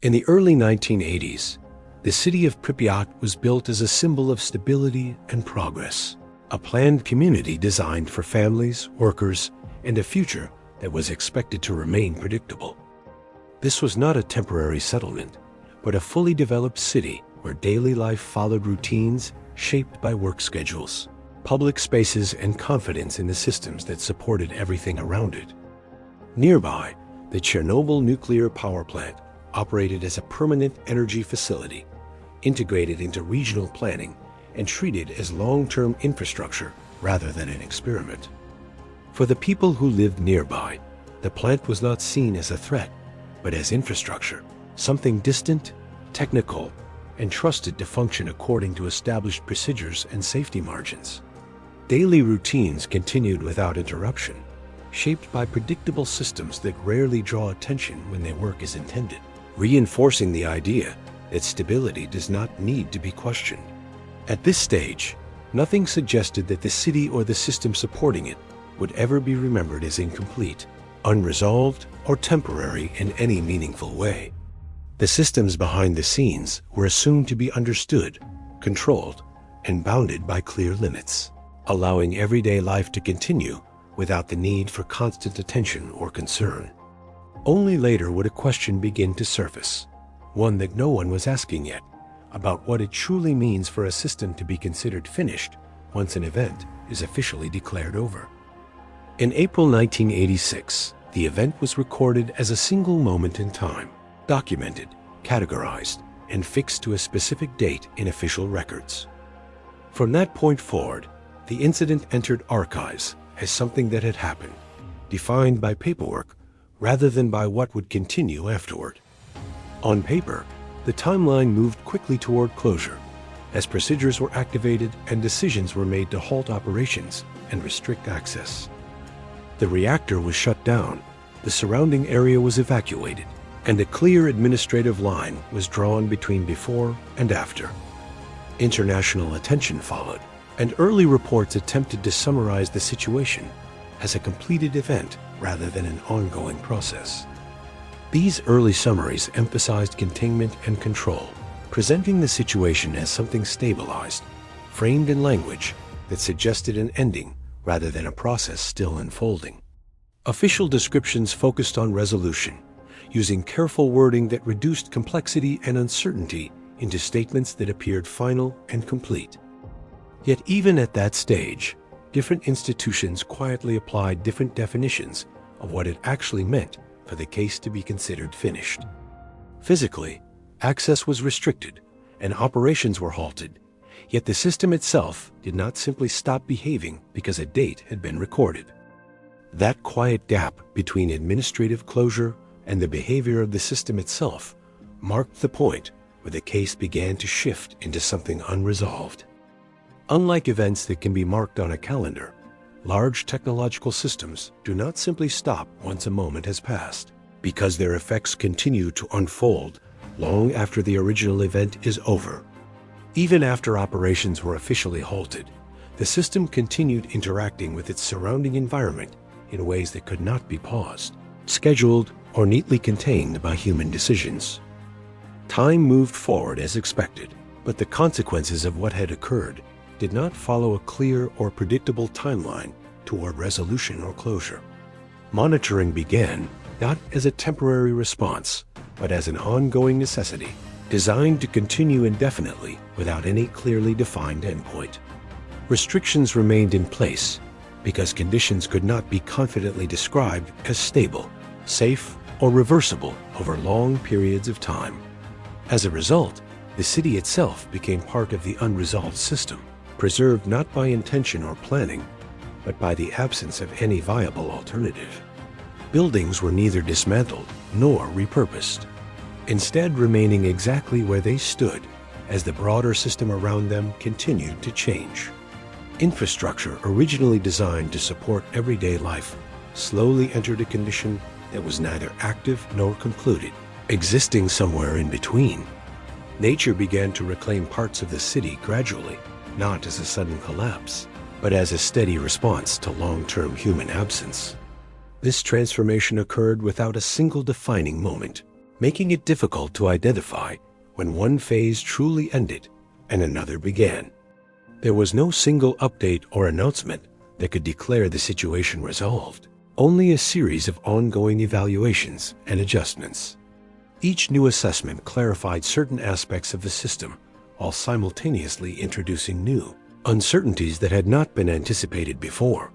In the early 1980s, the city of Pripyat was built as a symbol of stability and progress, a planned community designed for families, workers, and a future that was expected to remain predictable. This was not a temporary settlement, but a fully developed city where daily life followed routines shaped by work schedules, public spaces, and confidence in the systems that supported everything around it. Nearby, the Chernobyl Nuclear Power Plant operated as a permanent energy facility, integrated into regional planning and treated as long-term infrastructure rather than an experiment. For the people who lived nearby, the plant was not seen as a threat, but as infrastructure, something distant, technical, and trusted to function according to established procedures and safety margins. Daily routines continued without interruption, shaped by predictable systems that rarely draw attention when their work is intended, reinforcing the idea that stability does not need to be questioned. At this stage, nothing suggested that the city or the system supporting it would ever be remembered as incomplete, unresolved, or temporary in any meaningful way. The systems behind the scenes were assumed to be understood, controlled, and bounded by clear limits, allowing everyday life to continue without the need for constant attention or concern. Only later would a question begin to surface, one that no one was asking yet, about what it truly means for a system to be considered finished once an event is officially declared over. In April 1986, the event was recorded as a single moment in time, documented, categorized, and fixed to a specific date in official records. From that point forward, the incident entered archives as something that had happened, defined by paperwork rather than by what would continue afterward. On paper, the timeline moved quickly toward closure, as procedures were activated and decisions were made to halt operations and restrict access. The reactor was shut down, the surrounding area was evacuated, and a clear administrative line was drawn between before and after. International attention followed, and early reports attempted to summarize the situation as a completed event rather than an ongoing process. These early summaries emphasized containment and control, presenting the situation as something stabilized, framed in language that suggested an ending rather than a process still unfolding. Official descriptions focused on resolution, using careful wording that reduced complexity and uncertainty into statements that appeared final and complete. Yet even at that stage, different institutions quietly applied different definitions of what it actually meant for the case to be considered finished. Physically, access was restricted and operations were halted, yet the system itself did not simply stop behaving because a date had been recorded. That quiet gap between administrative closure and the behavior of the system itself marked the point where the case began to shift into something unresolved. Unlike events that can be marked on a calendar, large technological systems do not simply stop once a moment has passed, because their effects continue to unfold long after the original event is over. Even after operations were officially halted, the system continued interacting with its surrounding environment in ways that could not be paused, scheduled, or neatly contained by human decisions. Time moved forward as expected, but the consequences of what had occurred did not follow a clear or predictable timeline toward resolution or closure. Monitoring began not as a temporary response, but as an ongoing necessity, designed to continue indefinitely without any clearly defined endpoint. Restrictions remained in place because conditions could not be confidently described as stable, safe, or reversible over long periods of time. As a result, the city itself became part of the unresolved system, preserved not by intention or planning, but by the absence of any viable alternative. Buildings were neither dismantled nor repurposed, instead remaining exactly where they stood as the broader system around them continued to change. Infrastructure originally designed to support everyday life slowly entered a condition that was neither active nor concluded, existing somewhere in between. Nature began to reclaim parts of the city gradually, not as a sudden collapse, but as a steady response to long-term human absence. This transformation occurred without a single defining moment, making it difficult to identify when one phase truly ended and another began. There was no single update or announcement that could declare the situation resolved, only a series of ongoing evaluations and adjustments. Each new assessment clarified certain aspects of the system while simultaneously introducing new uncertainties that had not been anticipated before.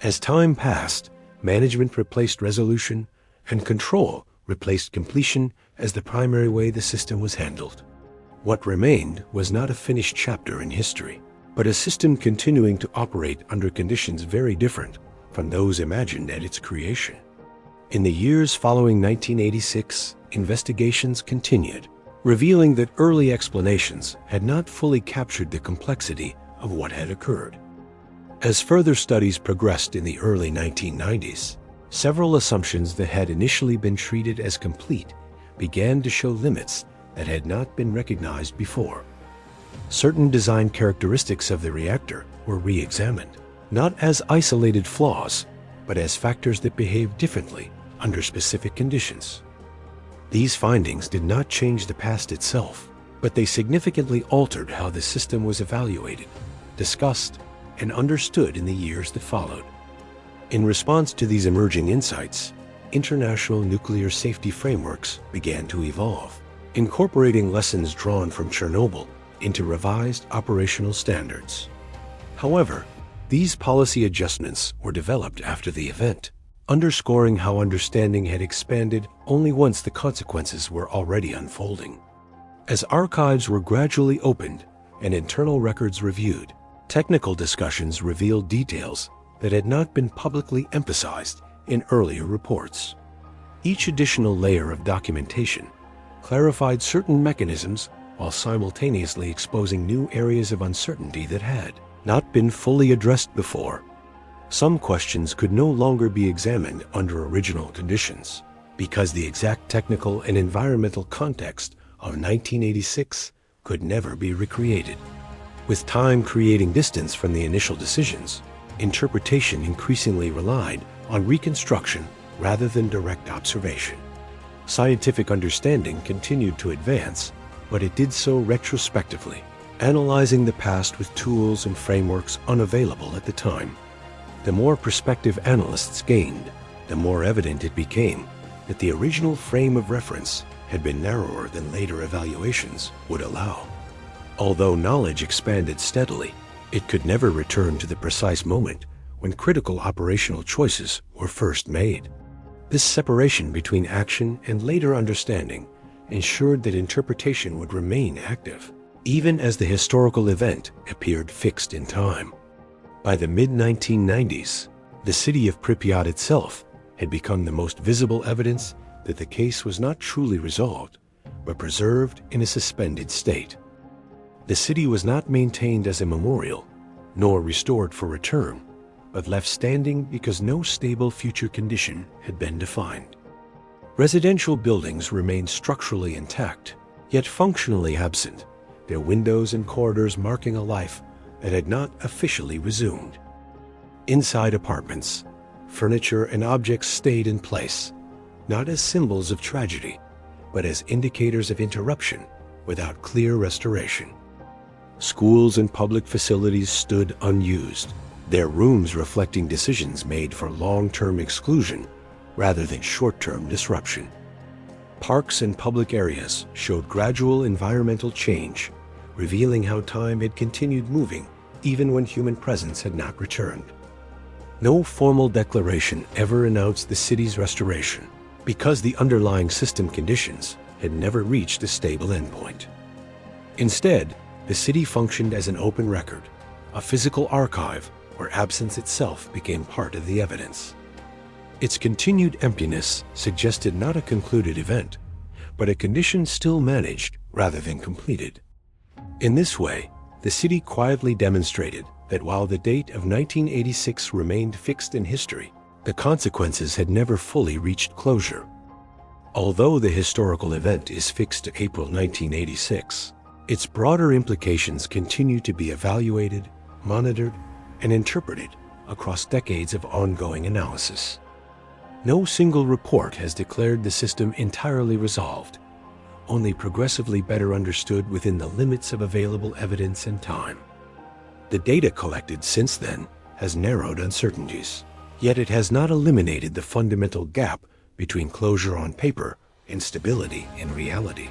As time passed, management replaced resolution and control replaced completion as the primary way the system was handled. What remained was not a finished chapter in history, but a system continuing to operate under conditions very different from those imagined at its creation. In the years following 1986, investigations continued, revealing that early explanations had not fully captured the complexity of what had occurred. As further studies progressed in the early 1990s, several assumptions that had initially been treated as complete began to show limits that had not been recognized before. Certain design characteristics of the reactor were re-examined, not as isolated flaws, but as factors that behave differently under specific conditions. These findings did not change the past itself, but they significantly altered how the system was evaluated, discussed, and understood in the years that followed. In response to these emerging insights, international nuclear safety frameworks began to evolve, incorporating lessons drawn from Chernobyl into revised operational standards. However, these policy adjustments were developed after the event, underscoring how understanding had expanded only once the consequences were already unfolding. As archives were gradually opened and internal records reviewed, technical discussions revealed details that had not been publicly emphasized in earlier reports. Each additional layer of documentation clarified certain mechanisms while simultaneously exposing new areas of uncertainty that had not been fully addressed before. Some questions could no longer be examined under original conditions because the exact technical and environmental context of 1986 could never be recreated. With time creating distance from the initial decisions, interpretation increasingly relied on reconstruction rather than direct observation. Scientific understanding continued to advance, but it did so retrospectively, analyzing the past with tools and frameworks unavailable at the time. The more prospective analysts gained, the more evident it became that the original frame of reference had been narrower than later evaluations would allow. Although knowledge expanded steadily, it could never return to the precise moment when critical operational choices were first made. This separation between action and later understanding ensured that interpretation would remain active, even as the historical event appeared fixed in time. By the mid-1990s, the city of Pripyat itself had become the most visible evidence that the case was not truly resolved, but preserved in a suspended state. The city was not maintained as a memorial, nor restored for return, but left standing because no stable future condition had been defined. Residential buildings remained structurally intact, yet functionally absent, their windows and corridors marking a life that had not officially resumed. Inside apartments, furniture and objects stayed in place, not as symbols of tragedy, but as indicators of interruption without clear restoration. Schools and public facilities stood unused, their rooms reflecting decisions made for long-term exclusion rather than short-term disruption. Parks and public areas showed gradual environmental change, revealing how time had continued moving even when human presence had not returned. No formal declaration ever announced the city's restoration because the underlying system conditions had never reached a stable endpoint. Instead, the city functioned as an open record, a physical archive where absence itself became part of the evidence. Its continued emptiness suggested not a concluded event, but a condition still managed rather than completed. In this way, the city quietly demonstrated that while the date of 1986 remained fixed in history, the consequences had never fully reached closure. Although the historical event is fixed to April 1986, its broader implications continue to be evaluated, monitored, and interpreted across decades of ongoing analysis. No single report has declared the system entirely resolved, only progressively better understood within the limits of available evidence and time. The data collected since then has narrowed uncertainties, yet it has not eliminated the fundamental gap between closure on paper and stability in reality.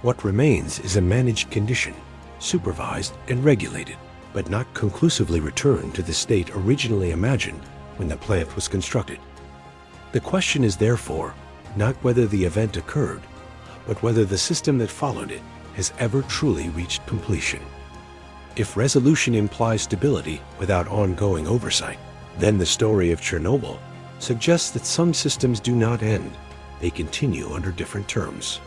What remains is a managed condition, supervised and regulated, but not conclusively returned to the state originally imagined when the plant was constructed. The question is therefore not whether the event occurred, but whether the system that followed it has ever truly reached completion. If resolution implies stability without ongoing oversight, then the story of Chernobyl suggests that some systems do not end, they continue under different terms.